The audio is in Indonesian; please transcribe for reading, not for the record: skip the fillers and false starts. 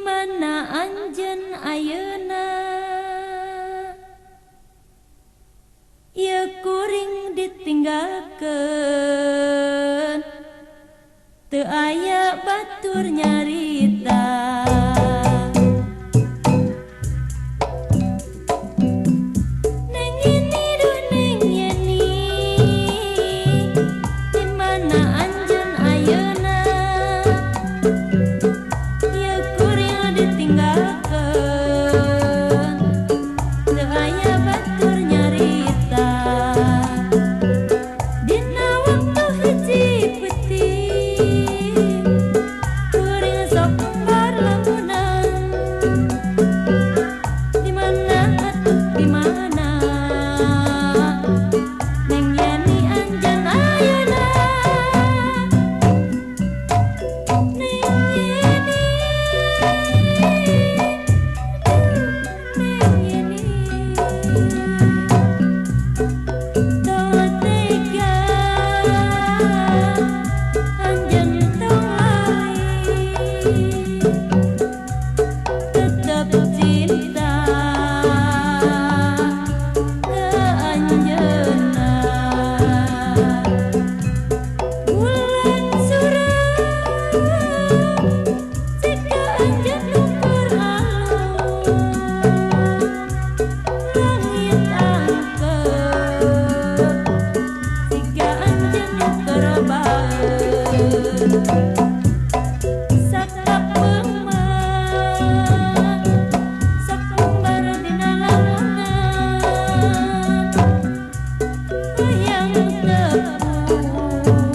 Dimana anjeun ayeuna ieu kuring ditinggalkeun teu aya batur nyarita. Neng Yeni duh Neng Yeni, dimana anjeun ayeuna ieu kuring ditinggalkeun teu aya batur nyarita. Dina waktu hiji peuting kuring sok kembar lamunan. Dimana atuh dimana Neng Yeni anjeun ayeuna. Neng Yeni, Neng Yeni, tong tega anjeun tong lari, tetep cinta ke anjeunna. Bulan sureng jika anjeun ukur alus, langit angkep jika anjeun ukur baeun. Sakapeung mah sok kembar dina lamunan, hayang tepung